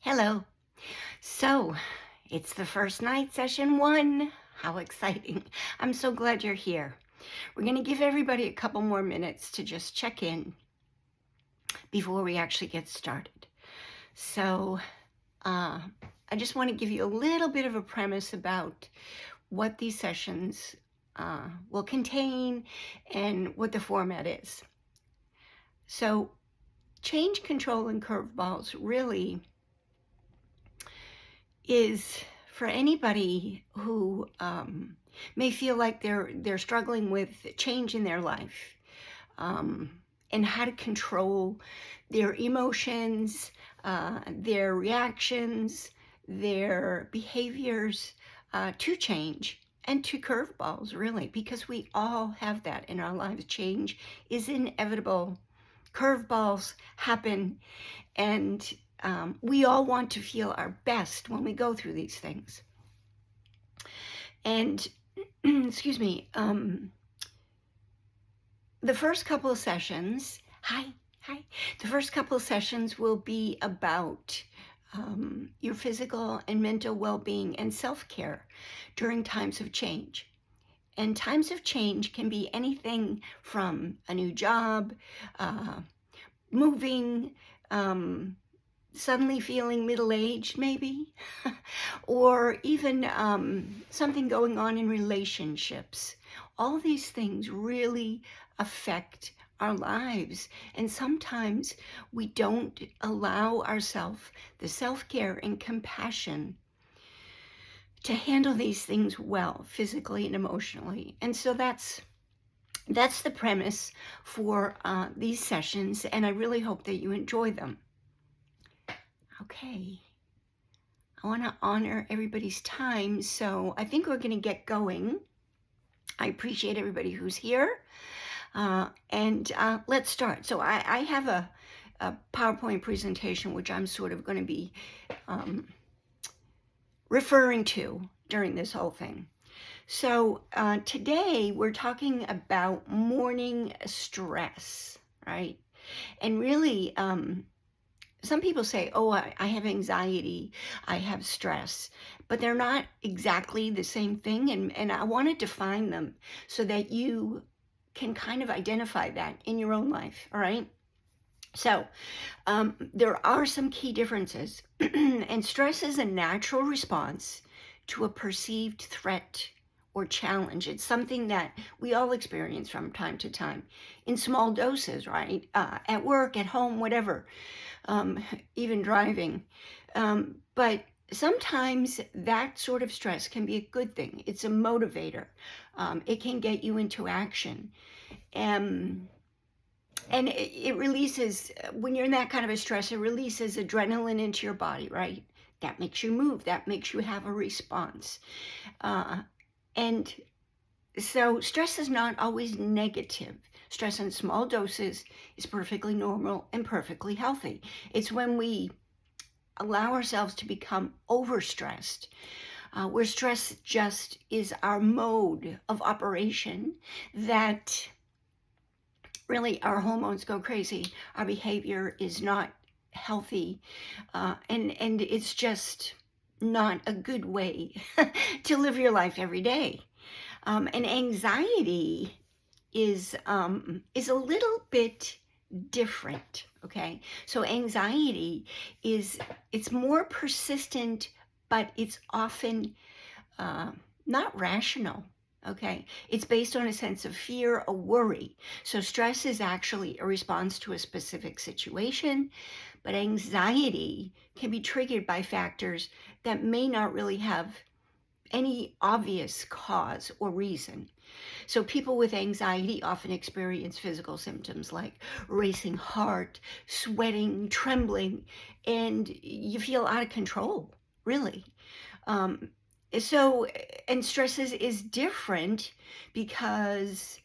Hello. So, it's the first night, session one. How exciting. I'm so glad you're here. We're going to give everybody a couple more minutes to just check in before we actually get started. So, I just want to give you a little bit of a premise about what these sessions will contain and what the format is. So, change, control, and curveballs really is for anybody who may feel like they're struggling with change in their life, and how to control their emotions, their reactions, their behaviors to change and to curveballs, really, because we all have that in our lives. Change is inevitable. Curveballs happen, and we all want to feel our best when we go through these things. And excuse me, the first couple of sessions, the first couple of sessions will be about your physical and mental well-being and self-care during times of change. And times of change can be anything from a new job, moving, suddenly feeling middle-aged maybe, or even something going on in relationships. All these things really affect our lives, and sometimes we don't allow ourselves the self-care and compassion to handle these things well, physically and emotionally. And so that's the premise for these sessions, and I really hope that you enjoy them. Okay, I want to honor everybody's time, so I think we're going to get going. I appreciate everybody who's here, and let's start. So I have a PowerPoint presentation which I'm sort of going to be referring to during this whole thing. So today we're talking about morning stress, right? And really, some people say, oh, I have anxiety, I have stress, but they're not exactly the same thing. And I want to define them so that you can kind of identify that in your own life, all right? So there are some key differences. And stress is a natural response to a perceived threat or challenge. It's something that we all experience from time to time in small doses, right? At work, at home, whatever, even driving. But sometimes that sort of stress can be a good thing. It's a motivator. It can get you into action. And it releases, when you're in that kind of a stress, it releases adrenaline into your body, right? That makes you move. That makes you have a response. And so stress is not always negative. Stress in small doses is perfectly normal and perfectly healthy. It's when we allow ourselves to become overstressed, where stress just is our mode of operation, that really our hormones go crazy. Our behavior is not healthy, and it's just not a good way to live your life every day. And anxiety is a little bit different, okay? So anxiety it's more persistent, but it's often not rational, okay? It's based on a sense of fear or worry. So stress is actually a response to a specific situation, but anxiety can be triggered by factors that may not really have any obvious cause or reason. So people with anxiety often experience physical symptoms like racing heart, sweating, trembling, and you feel out of control, really. And stress is different because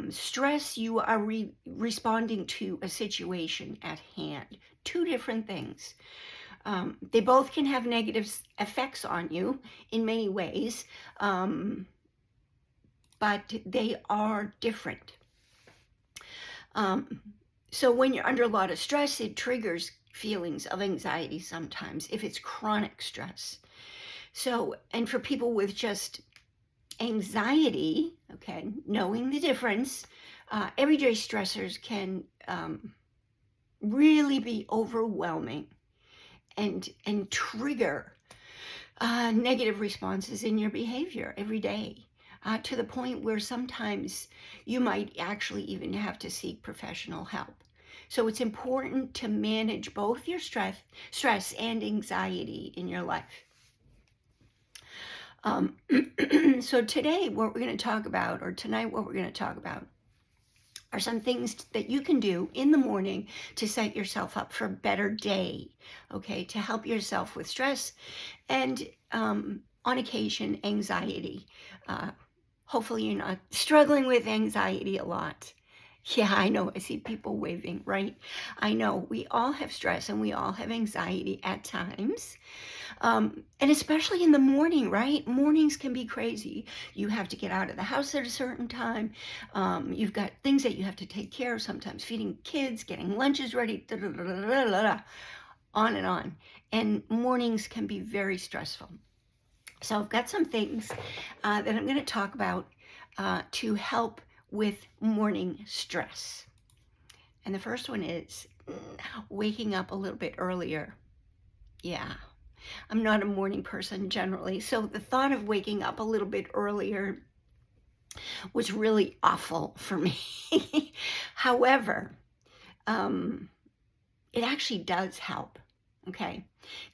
stress, you are responding to a situation at hand. Two different things. They both can have negative effects on you in many ways, but they are different. So when you're under a lot of stress, it triggers feelings of anxiety sometimes if it's chronic stress. So, and for people with just anxiety, okay, knowing the difference, everyday stressors can really be overwhelming and trigger negative responses in your behavior every day, to the point where sometimes you might actually even have to seek professional help. So it's important to manage both your stress and anxiety in your life. So today, what we're going to talk about, or tonight, what we're going to talk about, are some things that you can do in the morning to set yourself up for a better day, okay, to help yourself with stress and on occasion anxiety. Hopefully you're not struggling with anxiety a lot. Yeah, I know. I see people waving, right? I know we all have stress and we all have anxiety at times. And especially in the morning, right? Mornings can be crazy. You have to get out of the house at a certain time. You've got things that you have to take care of, sometimes feeding kids, getting lunches ready, on and on. And mornings can be very stressful. So I've got some things that I'm going to talk about to help with morning stress. And the first one is waking up a little bit earlier. Yeah, I'm not a morning person generally, so the thought of waking up a little bit earlier was really awful for me. However, it actually does help. Okay,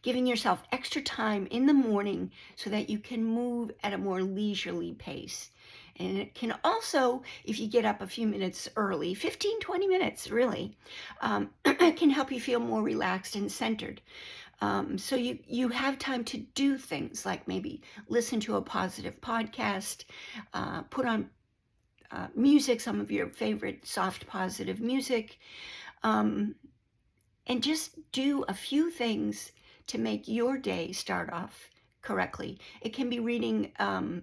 giving yourself extra time in the morning so that you can move at a more leisurely pace. And it can also, if you get up a few minutes early, 15, 20 minutes really, it can help you feel more relaxed and centered. So you have time to do things like maybe listen to a positive podcast, put on music, some of your favorite soft positive music, and just do a few things to make your day start off correctly. It can be reading a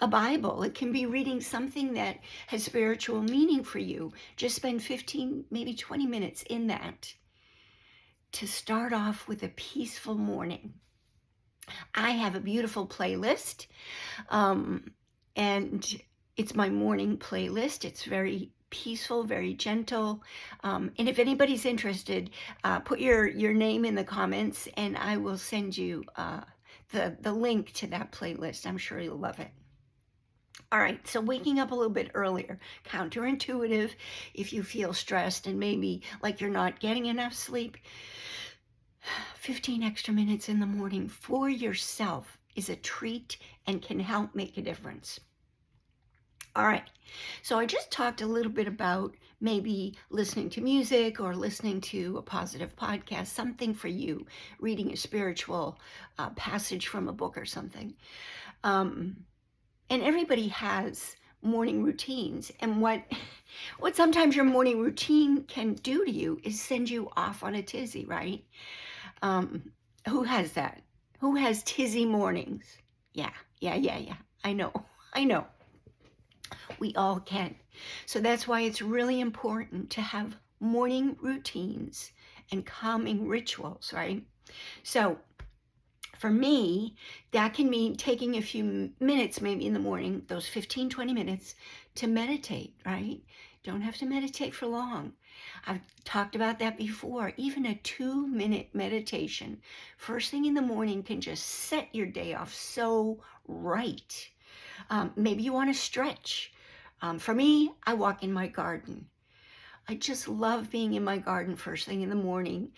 Bible. It can be reading something that has spiritual meaning for you. Just spend 15, maybe 20 minutes in that to start off with a peaceful morning. I have a beautiful playlist, and it's my morning playlist. It's very peaceful, very gentle. And if anybody's interested, put your name in the comments and I will send you the link to that playlist. I'm sure you'll love it. All right, so waking up a little bit earlier, counterintuitive if you feel stressed and maybe like you're not getting enough sleep. 15 extra minutes in the morning for yourself is a treat and can help make a difference. All right, so I just talked a little bit about maybe listening to music or listening to a positive podcast, something for you, reading a spiritual passage from a book or something. And everybody has morning routines, and what sometimes your morning routine can do to you is send you off on a tizzy, right? Who has that? Who has tizzy mornings? Yeah. I know. We all can. So that's why it's really important to have morning routines and calming rituals, right? So for me, that can mean taking a few minutes maybe in the morning, those 15, 20 minutes to meditate, right? Don't have to meditate for long. I've talked about that before. Even a 2-minute meditation first thing in the morning can just set your day off so right. Maybe you want to stretch. For me, I walk in my garden. I just love being in my garden first thing in the morning.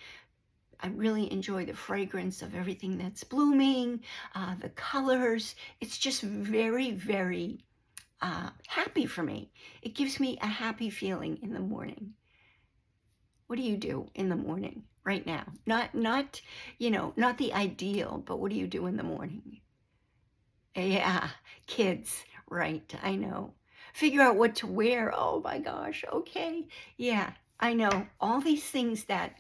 I really enjoy the fragrance of everything that's blooming, the colors. It's just very, very happy for me. It gives me a happy feeling in the morning. What do you do in the morning right now? Not the ideal, but what do you do in the morning? Yeah, kids, right, I know. Figure out what to wear. Oh my gosh, okay. Yeah, I know. All these things that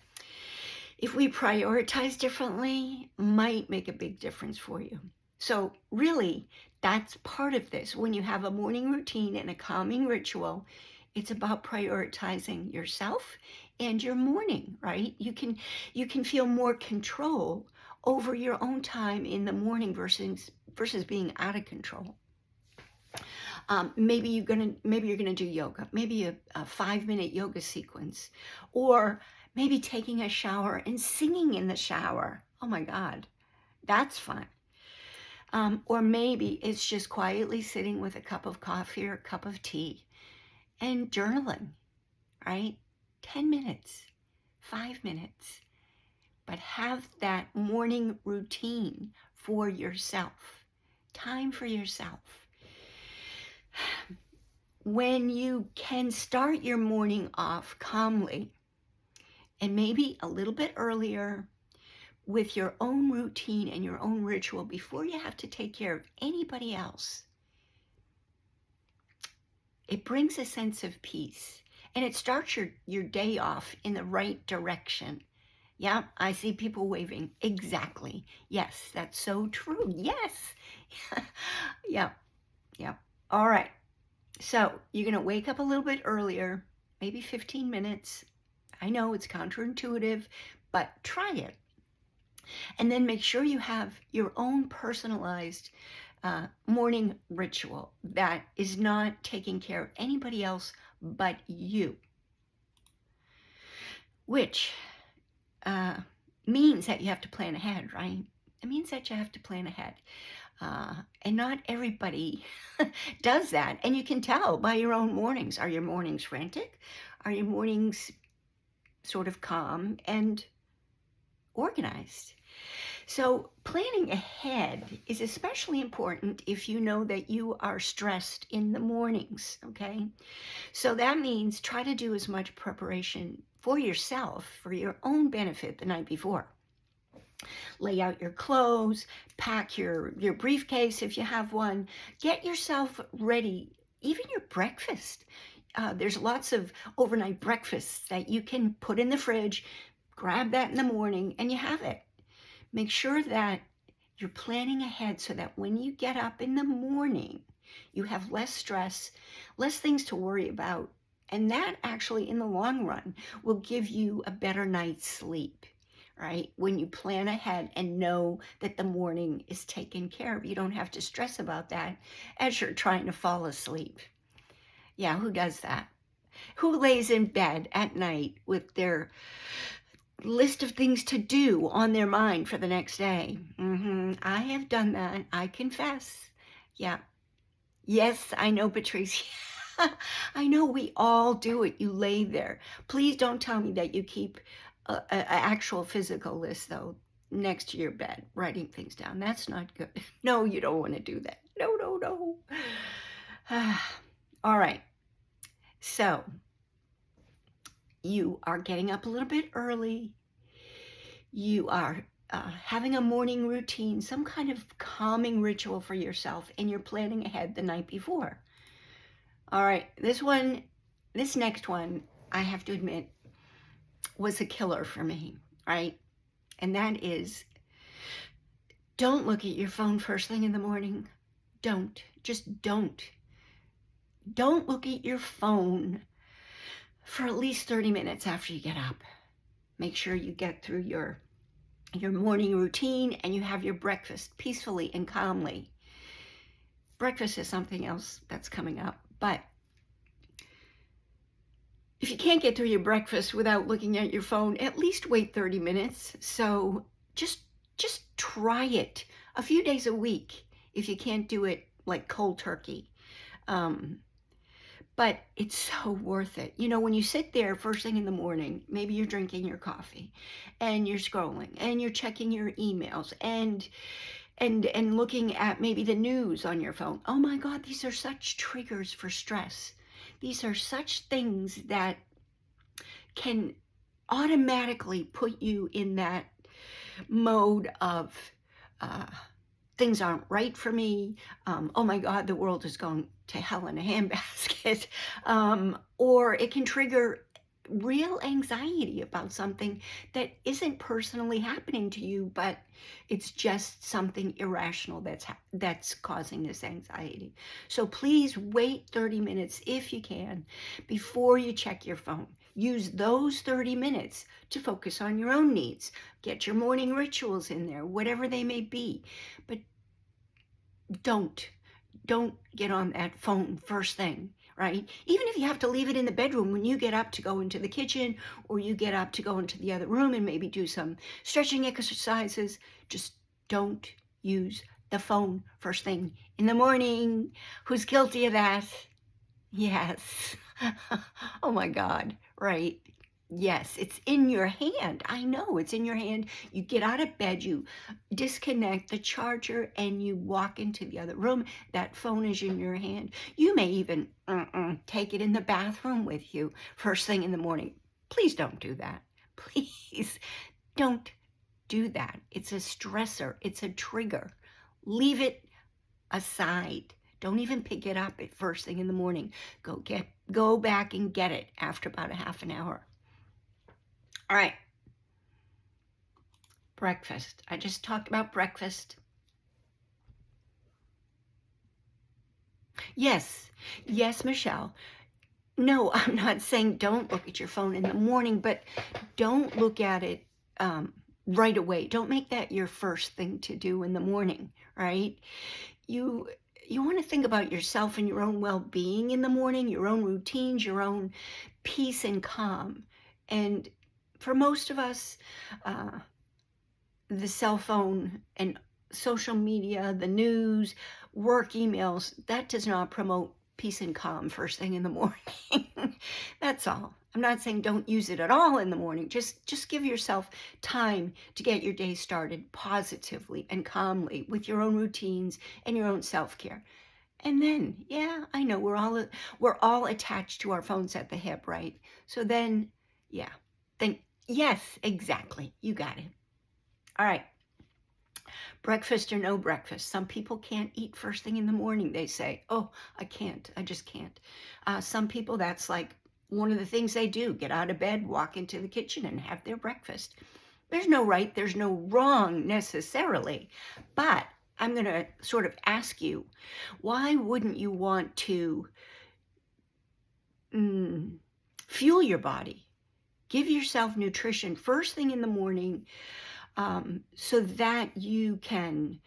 if we prioritize differently might make a big difference for you. So really, that's part of this. When you have a morning routine and a calming ritual, It's about prioritizing yourself and your morning, right? You can feel more control over your own time in the morning versus being out of control. Maybe you're gonna do yoga, maybe a 5-minute yoga sequence, or maybe taking a shower and singing in the shower. Oh my God, that's fun. Or maybe it's just quietly sitting with a cup of coffee or a cup of tea and journaling, right? 10 minutes, 5 minutes, but have that morning routine for yourself, time for yourself. When you can start your morning off calmly and maybe a little bit earlier with your own routine and your own ritual before you have to take care of anybody else, it brings a sense of peace and it starts your day off in the right direction. Yeah, I see people waving. Exactly. Yes, that's so true. Yes. Yep, yep. All right. So you're going to wake up a little bit earlier, maybe 15 minutes. I know it's counterintuitive, but try it. And then make sure you have your own personalized morning ritual that is not taking care of anybody else but you, which means that you have to plan ahead, right? It means that you have to plan ahead. And not everybody does that. And you can tell by your own mornings. Are your mornings frantic? Are your mornings sort of calm and organized? So planning ahead is especially important if you know that you are stressed in the mornings, okay? So that means try to do as much preparation for yourself, for your own benefit the night before. Lay out your clothes, pack your briefcase if you have one, get yourself ready, even your breakfast. There's lots of overnight breakfasts that you can put in the fridge, grab that in the morning, and you have it. Make sure that you're planning ahead so that when you get up in the morning, you have less stress, less things to worry about, and that actually in the long run will give you a better night's sleep, right? When you plan ahead and know that the morning is taken care of, you don't have to stress about that as you're trying to fall asleep. Yeah, who does that? Who lays in bed at night with their list of things to do on their mind for the next day? I have done that, I confess. Yeah. Yes, I know, Patricia. I know we all do it. You lay there. Please don't tell me that you keep an actual physical list, though, next to your bed, writing things down. That's not good. No, you don't want to do that. No, no, no. All right. So you are getting up a little bit early. You are having a morning routine, some kind of calming ritual for yourself, and you're planning ahead the night before. All right, this next one, I have to admit, was a killer for me, right? And that is, don't look at your phone first thing in the morning. Don't. Just don't. Don't look at your phone for at least 30 minutes after you get up. Make sure you get through your morning routine and you have your breakfast peacefully and calmly. Breakfast is something else that's coming up, but if you can't get through your breakfast without looking at your phone, at least wait 30 minutes. So just try it a few days a week if you can't do it like cold turkey. But it's so worth it. You know, when you sit there first thing in the morning, maybe you're drinking your coffee and you're scrolling and you're checking your emails and looking at maybe the news on your phone. Oh my God, these are such triggers for stress. These are such things that can automatically put you in that mode of things aren't right for me. Oh my God, the world is going to hell in a handbasket. Or it can trigger real anxiety about something that isn't personally happening to you, but it's just something irrational that's causing this anxiety. So please wait 30 minutes if you can before you check your phone. Use those 30 minutes to focus on your own needs. Get your morning rituals in there, whatever they may be. But don't get on that phone first thing, right? Even if you have to leave it in the bedroom when you get up to go into the kitchen, or you get up to go into the other room and maybe do some stretching exercises, just don't use the phone first thing in the morning. Who's guilty of that? Yes. Oh my God, right. Yes, it's in your hand. I know it's in your hand. You get out of bed, you disconnect the charger, and you walk into the other room. That phone is in your hand. You may even take it in the bathroom with you first thing in the morning. Please don't do that. Please don't do that. It's a stressor. It's a trigger. Leave it aside. Don't even pick it up at first thing in the morning. Go back and get it after about a half an hour. All right. Breakfast. I just talked about breakfast. Yes, Michelle. No, I'm not saying don't look at your phone in the morning, but don't look at it right away. Don't make that your first thing to do in the morning, right? You want to think about yourself and your own well-being in the morning, your own routines, your own peace and calm. And for most of us, the cell phone and social media, the news, work emails, that does not promote peace and calm first thing in the morning. That's all. I'm not saying don't use it at all in the morning. Just give yourself time to get your day started positively and calmly with your own routines and your own self-care. And then, yeah, I know we're all attached to our phones at the hip, right? So then, yeah. Then yes, exactly. You got it. All right. Breakfast or no breakfast. Some people can't eat first thing in the morning. They say, oh, I can't. I just can't. Some people, that's like one of the things they do. Get out of bed, walk into the kitchen, and have their breakfast. There's no right, there's no wrong necessarily. But I'm going to sort of ask you, why wouldn't you want to fuel your body? Give yourself nutrition first thing in the morning, so that you can,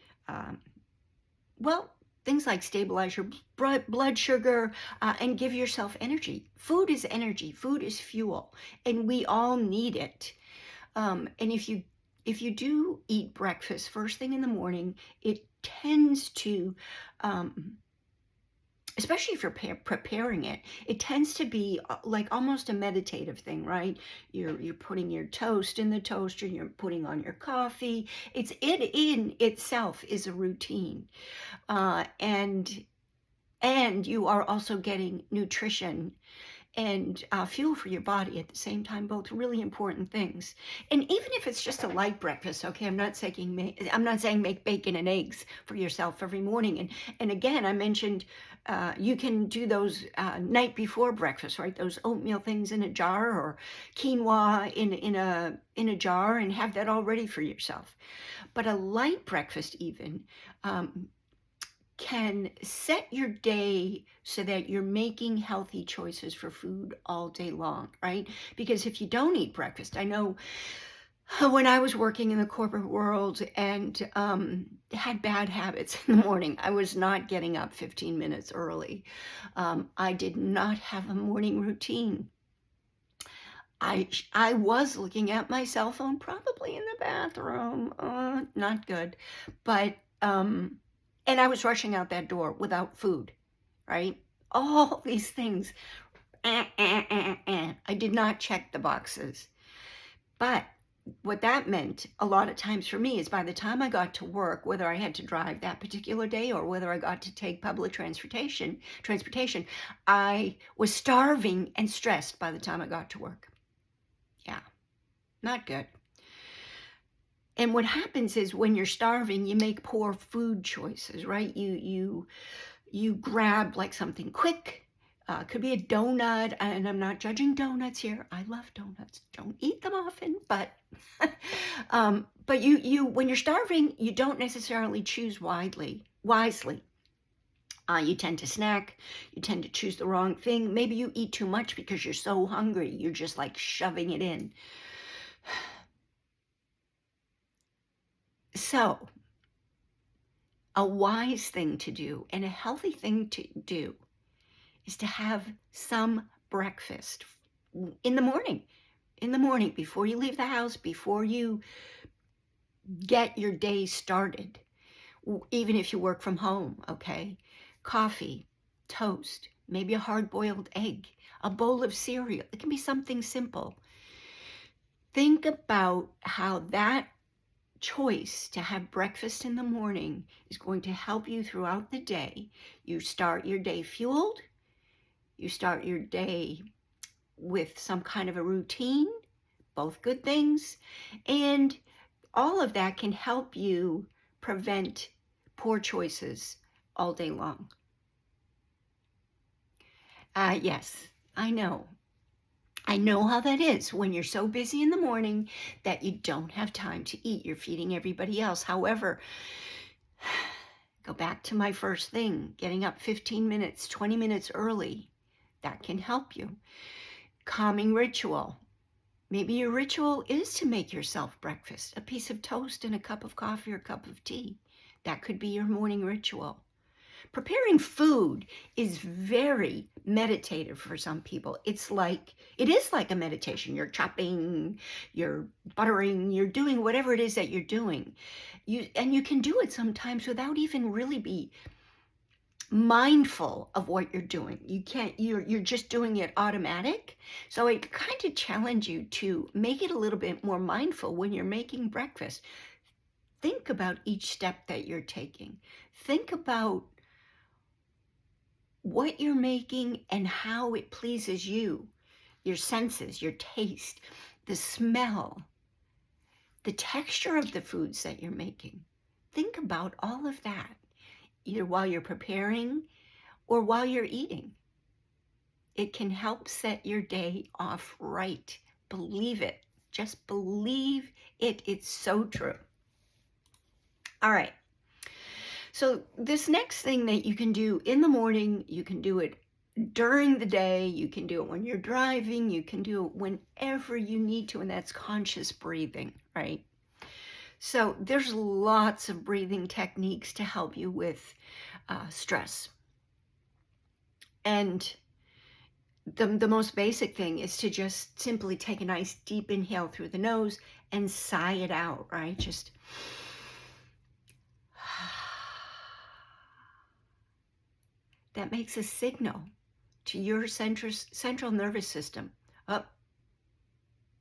things like stabilize your blood sugar, and give yourself energy. Food is energy. Food is fuel, and we all need it. And if you do eat breakfast first thing in the morning, it tends to, especially if you're preparing it, it tends to be like almost a meditative thing, right? You're putting your toast in the toaster, you're putting on your coffee. It in itself is a routine, and you are also getting nutrition and fuel for your body at the same time, both really important things. And even if it's just a light breakfast, okay, I'm not saying make bacon and eggs for yourself every morning. And again, I mentioned you can do those night before breakfast, right? Those oatmeal things in a jar, or quinoa in a jar, and have that all ready for yourself. But a light breakfast even can set your day so that you're making healthy choices for food all day long, right? Because if you don't eat breakfast, I know when I was working in the corporate world and had bad habits in the morning, I was not getting up 15 minutes early. I did not have a morning routine. I was looking at my cell phone, probably in the bathroom. Not good. But and I was rushing out that door without food, right? All these things. I did not check the boxes. But what that meant a lot of times for me is by the time I got to work, whether I had to drive that particular day or whether I got to take public transportation, I was starving and stressed by the time I got to work. Yeah, not good. And what happens is when you're starving, you make poor food choices, right? You grab like something quick, Could be a donut, and I'm not judging donuts here. I love donuts. Don't eat them often, but but you when you're starving, you don't necessarily choose wisely. You tend to snack. You tend to choose the wrong thing. Maybe you eat too much because you're so hungry. You're just like shoving it in. So, a wise thing to do and a healthy thing to do is to have some breakfast in the morning. In the morning, before you leave the house, before you get your day started, even if you work from home, okay? Coffee, toast, maybe a hard-boiled egg, a bowl of cereal. It can be something simple. Think about how that choice to have breakfast in the morning is going to help you throughout the day. You start your day fueled. You start your day with some kind of a routine, both good things, and all of that can help you prevent poor choices all day long. Yes, I know. I know how that is when you're so busy in the morning that you don't have time to eat. You're feeding everybody else. However, go back to my first thing, getting up 15 minutes, 20 minutes early. That can help you. Calming ritual. Maybe your ritual is to make yourself breakfast, a piece of toast and a cup of coffee or a cup of tea. That could be your morning ritual. Preparing food is very meditative for some people. It is like a meditation. You're chopping, you're buttering, you're doing whatever it is that you're doing. You can do it sometimes without even really be mindful of what you're doing. You're just doing it automatic. So I kind of challenge you to make it a little bit more mindful when you're making breakfast. Think about each step that you're taking. Think about what you're making and how it pleases you, your senses, your taste, the smell, the texture of the foods that you're making. Think about all of that, either while you're preparing or while you're eating. It can help set your day off right. Believe it. Just believe it. It's so true. All right. So this next thing that you can do in the morning, you can do it during the day, you can do it when you're driving, you can do it whenever you need to, and that's conscious breathing, right? So there's lots of breathing techniques to help you with stress. And the most basic thing is to just simply take a nice deep inhale through the nose and sigh it out, right? Just that makes a signal to your central nervous system. Oh,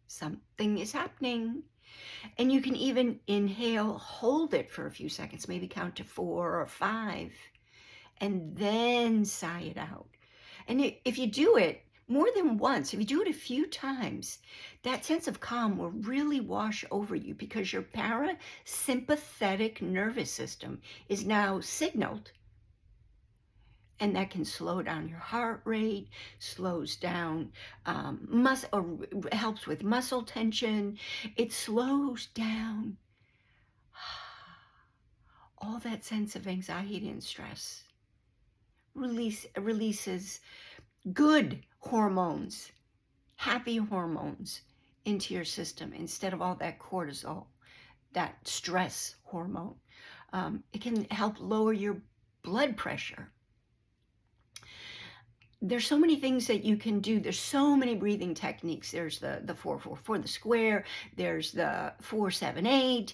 something is happening. And you can even inhale, hold it for a few seconds, maybe count to 4 or 5, and then sigh it out. And if you do it more than once, if you do it a few times, that sense of calm will really wash over you because your parasympathetic nervous system is now signaled. And that can slow down your heart rate, slows down or helps with muscle tension. It slows down all that sense of anxiety and stress. Releases good hormones, happy hormones into your system instead of all that cortisol, that stress hormone. It can help lower your blood pressure. There's so many things that you can do. There's so many breathing techniques. There's the 4-4-4, the square. There's the 4-7-8.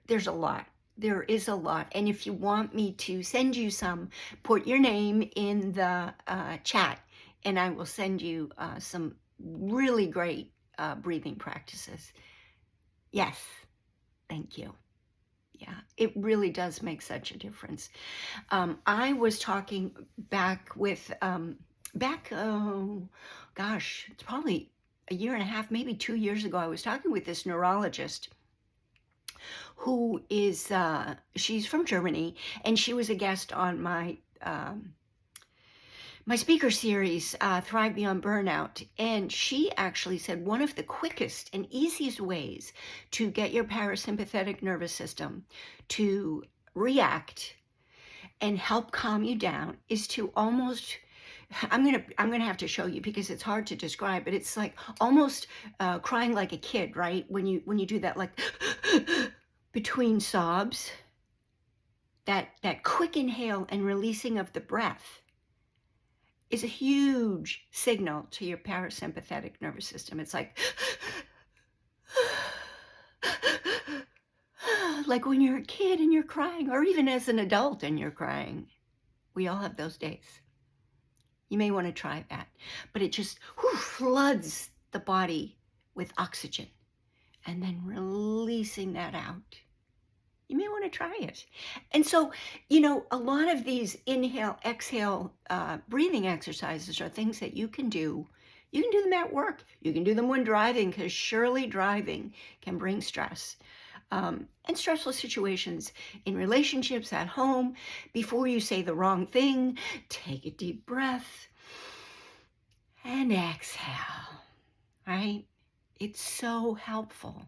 There's a lot. There is a lot. And if you want me to send you some, put your name in the chat, and I will send you some really great breathing practices. Yes, thank you. Yeah, it really does make such a difference. I was talking back with, it's probably a year and a half, maybe 2 years ago, I was talking with this neurologist who is, she's from Germany, and she was a guest on my my speaker series, Thrive Beyond Burnout, and she actually said one of the quickest and easiest ways to get your parasympathetic nervous system to react and help calm you down is to almost, I'm gonna have to show you because it's hard to describe, but it's like almost crying like a kid, right? When you do that, like between sobs, that quick inhale and releasing of the breath is a huge signal to your parasympathetic nervous system. It's like like when you're a kid and you're crying, or even as an adult and you're crying. We all have those days. You may want to try that, but it just floods the body with oxygen and then releasing that out. You may want to try it. And so, a lot of these inhale, exhale, breathing exercises are things that you can do. You can do them at work. You can do them when driving, because surely driving can bring stress. And stressful situations in relationships, at home. Before you say the wrong thing, take a deep breath and exhale, right? It's so helpful.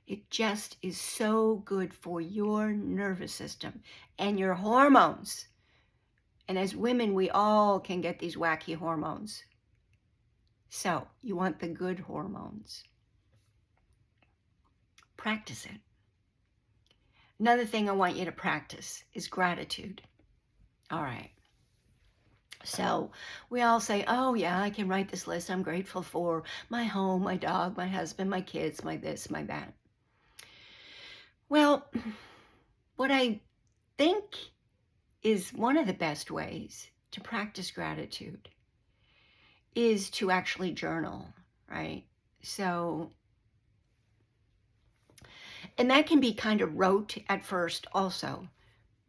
It just is so good for your nervous system and your hormones. And as women, we all can get these wacky hormones. So you want the good hormones. Practice it. Another thing I want you to practice is gratitude. All right. So we all say, oh yeah, I can write this list. I'm grateful for my home, my dog, my husband, my kids, my this, my that. Well, what I think is one of the best ways to practice gratitude is to actually journal, right? So, and that can be kind of rote at first also.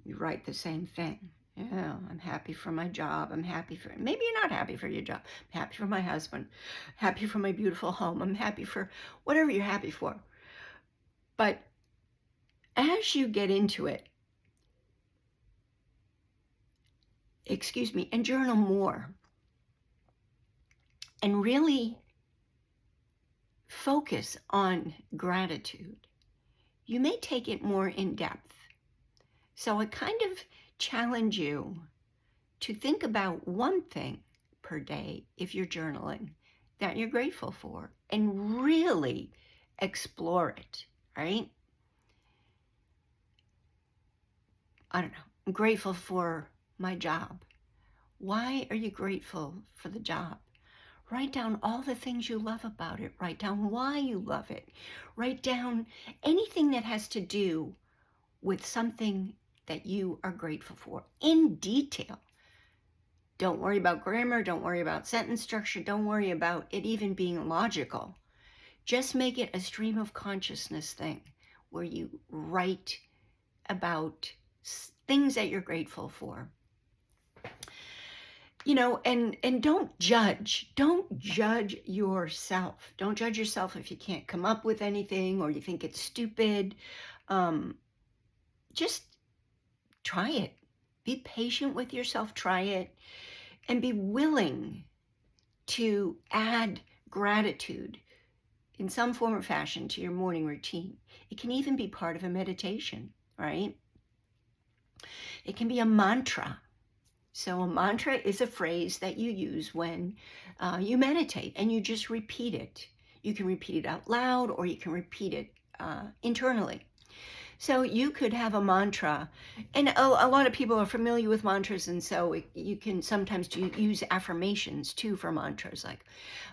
You write the same thing. Yeah, I'm happy for my job. I'm happy for, maybe you're not happy for your job. I'm happy for my husband. Happy for my beautiful home. I'm happy for whatever you're happy for. But as you get into it, and journal more, and really focus on gratitude, you may take it more in depth. So I kind of challenge you to think about one thing per day, if you're journaling, that you're grateful for, and really explore it, right? I don't know. I'm grateful for my job. Why are you grateful for the job? Write down all the things you love about it. Write down why you love it. Write down anything that has to do with something that you are grateful for in detail. Don't worry about grammar. Don't worry about sentence structure. Don't worry about it even being logical. Just make it a stream of consciousness thing where you write about things that you're grateful for. And don't judge yourself. Don't judge yourself if you can't come up with anything or you think it's stupid. Just try it. Be patient with yourself. Try it and be willing to add gratitude in some form or fashion to your morning routine. It can even be part of a meditation, right? It can be a mantra. So a mantra is a phrase that you use when you meditate, and you just repeat it. You can repeat it out loud, or you can repeat it internally. So you could have a mantra, and a lot of people are familiar with mantras, and so you can sometimes use affirmations too for mantras, like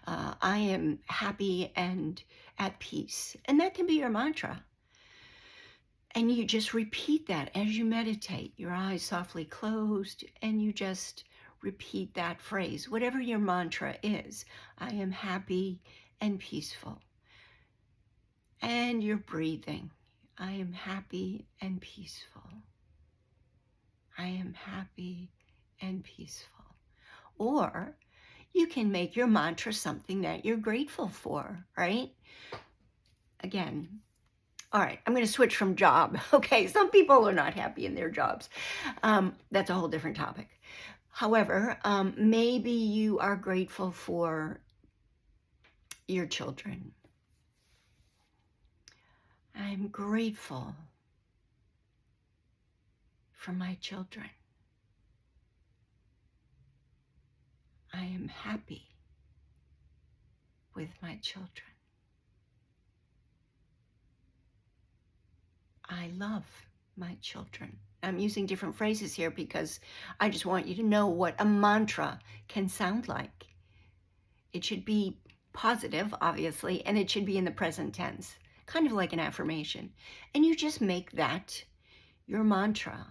I am happy and at peace, and that can be your mantra. And you just repeat that as you meditate, your eyes softly closed, and you just repeat that phrase, whatever your mantra is. I am happy and peaceful. And you're breathing. I am happy and peaceful. I am happy and peaceful. Or you can make your mantra something that you're grateful for, right? Again, all right, I'm going to switch from job. Okay, some people are not happy in their jobs. That's a whole different topic. However, maybe you are grateful for your children. I'm grateful for my children. I am happy with my children. I love my children. I'm using different phrases here because I just want you to know what a mantra can sound like. It should be positive, obviously, and it should be in the present tense, kind of like an affirmation. And you just make that your mantra.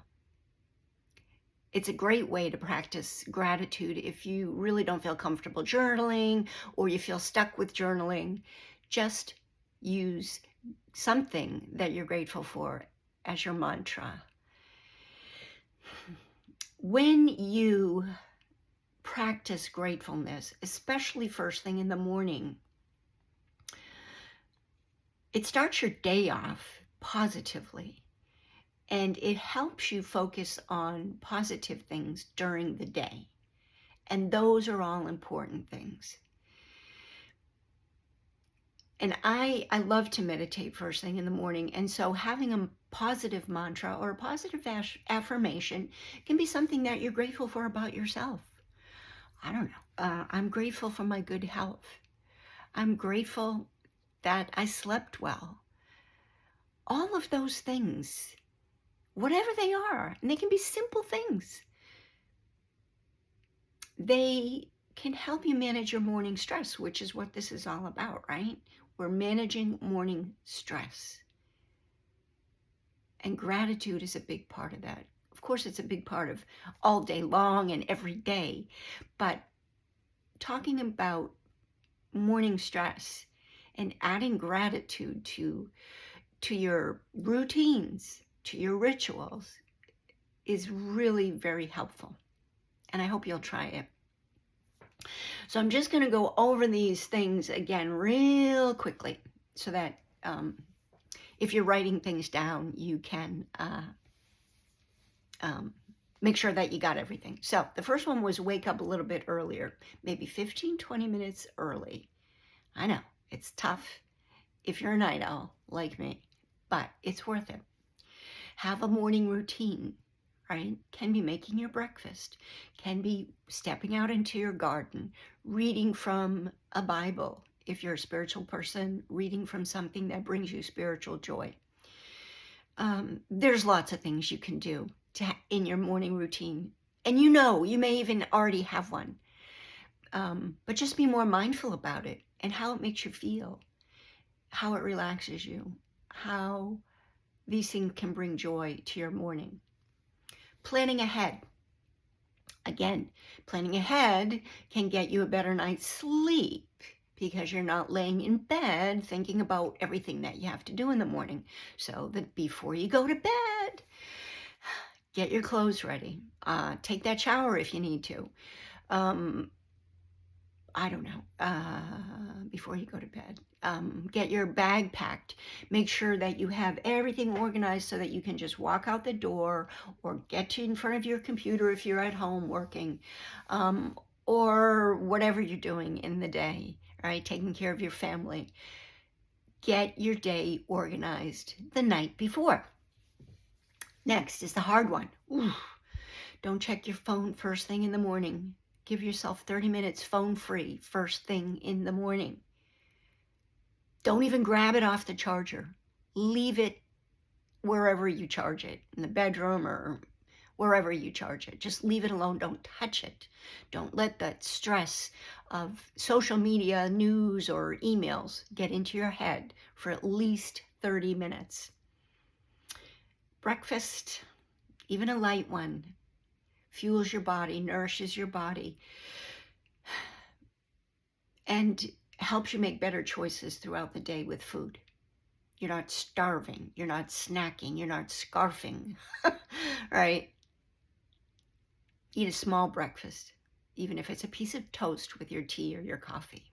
It's a great way to practice gratitude if you really don't feel comfortable journaling or you feel stuck with journaling. Just use something that you're grateful for as your mantra. When you practice gratefulness, especially first thing in the morning, it starts your day off positively, and it helps you focus on positive things during the day. And those are all important things. And I love to meditate first thing in the morning. And so having a positive mantra or a positive affirmation can be something that you're grateful for about yourself. I don't know. I'm grateful for my good health. I'm grateful that I slept well. All of those things, whatever they are, and they can be simple things, they can help you manage your morning stress, which is what this is all about, right? We're managing morning stress. And gratitude is a big part of that. Of course, it's a big part of all day long and every day. But talking about morning stress and adding gratitude to your routines, to your rituals, is really very helpful. And I hope you'll try it. So I'm just going to go over these things again real quickly so that if you're writing things down, you can make sure that you got everything. So the first one was wake up a little bit earlier, maybe 15, 20 minutes early. I know, it's tough if you're a night owl like me, but it's worth it. Have a morning routine, right? Can be making your breakfast, can be stepping out into your garden, reading from a Bible. If you're a spiritual person, reading from something that brings you spiritual joy. There's lots of things you can do in your morning routine. And you may even already have one. But just be more mindful about it and how it makes you feel, how it relaxes you, how these things can bring joy to your morning. Planning ahead. Again, planning ahead can get you a better night's sleep because you're not laying in bed thinking about everything that you have to do in the morning. So that before you go to bed, get your clothes ready. Take that shower if you need to. I don't know, before you go to bed. Get your bag packed. Make sure that you have everything organized so that you can just walk out the door or get in front of your computer if you're at home working, or whatever you're doing in the day, right? Taking care of your family. Get your day organized the night before. Next is the hard one. Ooh, don't check your phone first thing in the morning. Give yourself 30 minutes phone free first thing in the morning. Don't even grab it off the charger. Leave it wherever you charge it, in the bedroom or wherever you charge it. Just leave it alone. Don't touch it. Don't let that stress of social media, news, or emails get into your head for at least 30 minutes. Breakfast, even a light one, fuels your body, nourishes your body, and helps you make better choices throughout the day with food. You're not starving, you're not snacking, you're not scarfing, right? Eat a small breakfast, even if it's a piece of toast with your tea or your coffee.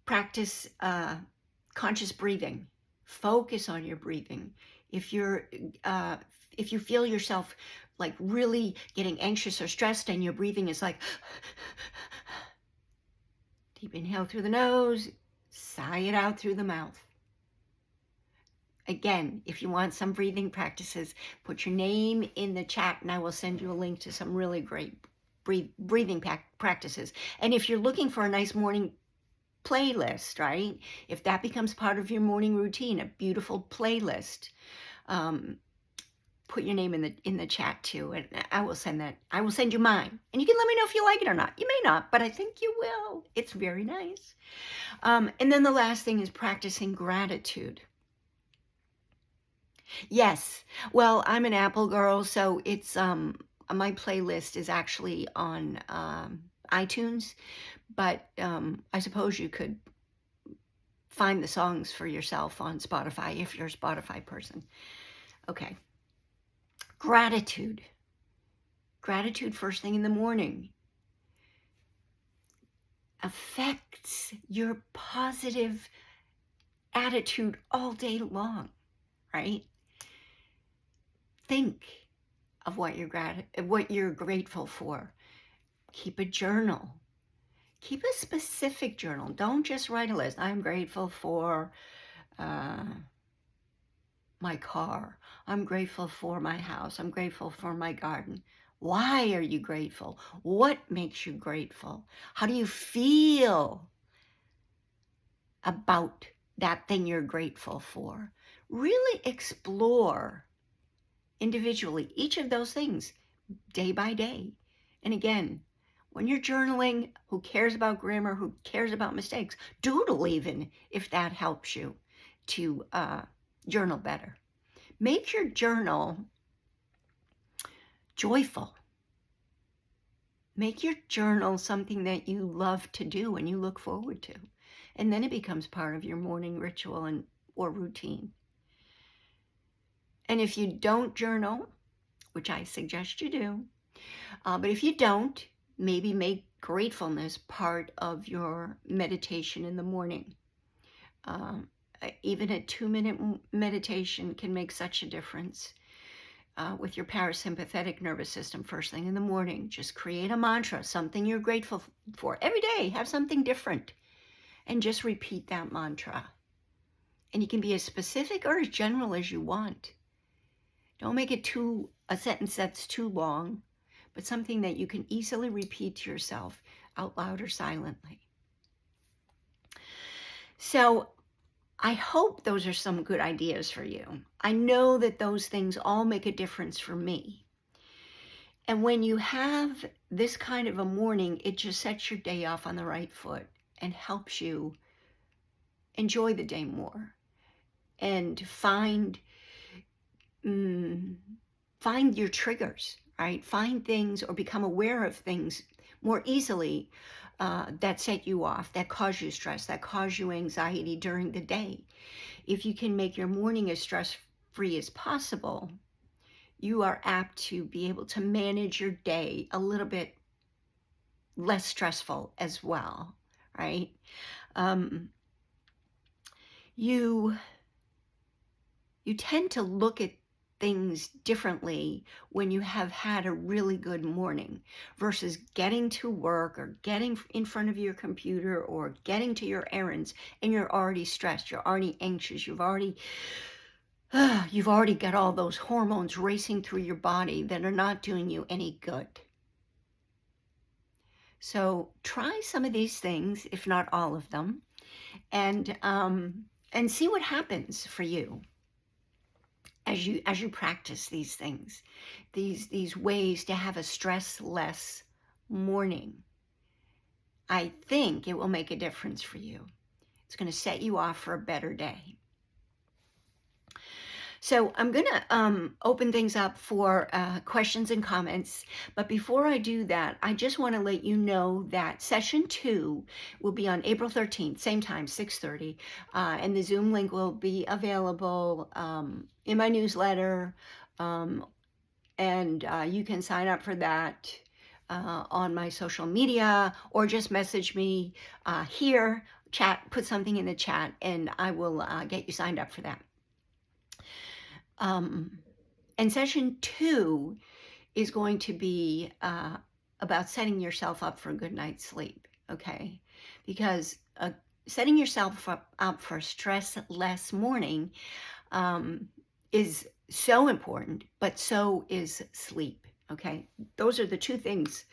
Practice conscious breathing. Focus on your breathing. If you feel yourself like really getting anxious or stressed and your breathing is like, deep inhale through the nose, sigh it out through the mouth. Again, if you want some breathing practices, put your name in the chat and I will send you a link to some really great breathing practices. And if you're looking for a nice morning playlist, right? If that becomes part of your morning routine, a beautiful playlist, put your name in the chat too, and I will send that. I will send you mine, and you can let me know if you like it or not. You may not, but I think you will. It's very nice. And then the last thing is practicing gratitude. Yes, well, I'm an Apple girl, so it's my playlist is actually on iTunes, but I suppose you could find the songs for yourself on Spotify if you're a Spotify person. Okay. Gratitude. Gratitude first thing in the morning affects your positive attitude all day long, right? Think of what you're grateful for. Keep a journal. Keep a specific journal. Don't just write a list. I'm grateful for my car. I'm grateful for my house. I'm grateful for my garden. Why are you grateful? What makes you grateful? How do you feel about that thing you're grateful for? Really explore individually each of those things day by day. And again, when you're journaling, who cares about grammar? Who cares about mistakes? Doodle even if that helps you to journal better. Make your journal joyful. Make your journal something that you love to do and you look forward to. And then it becomes part of your morning ritual or routine. And if you don't journal, which I suggest you do, but if you don't, maybe make gratefulness part of your meditation in the morning. Even a 2-minute meditation can make such a difference with your parasympathetic nervous system first thing in the morning. Just create a mantra, something you're grateful for. Every day, have something different. And just repeat that mantra. And you can be as specific or as general as you want. Don't make it a sentence that's too long, but something that you can easily repeat to yourself out loud or silently. So I hope those are some good ideas for you. I know that those things all make a difference for me. And when you have this kind of a morning, it just sets your day off on the right foot and helps you enjoy the day more and find your triggers, right? Find things or become aware of things more easily that set you off, that cause you stress, that cause you anxiety during the day. If you can make your morning as stress-free as possible, you are apt to be able to manage your day a little bit less stressful as well, right? You tend to look at things differently when you have had a really good morning versus getting to work or getting in front of your computer or getting to your errands and you're already stressed, you're already anxious, you've already got all those hormones racing through your body that are not doing you any good. So try some of these things, if not all of them, and see what happens for you as you practice these things, these ways to have a stress-less morning. I think it will make a difference for you. It's going to set you off for a better day. So I'm going to open things up for questions and comments. But before I do that, I just want to let you know that session 2 will be on April 13th, same time, 6:30. And the Zoom link will be available in my newsletter. And you can sign up for that on my social media or just message me here, put something in the chat, and I will get you signed up for that. And session 2 is going to be about setting yourself up for a good night's sleep, okay? Because setting yourself up for a stress-less morning is so important, but so is sleep, okay? Those are the two things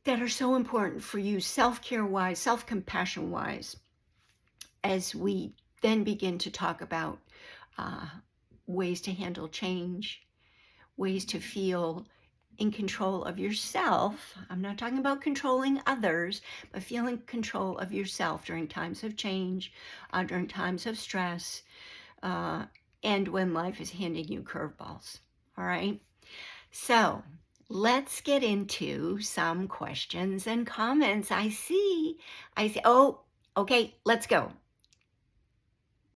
that are so important for you, self-care wise, self-compassion wise, as we then begin to talk about uh, ways to handle change, ways to feel in control of yourself. I'm not talking about controlling others, but feeling control of yourself during times of change, during times of stress, uh, and when life is handing you curveballs. All right. So let's get into some questions and comments. I see. Oh, okay. Let's go.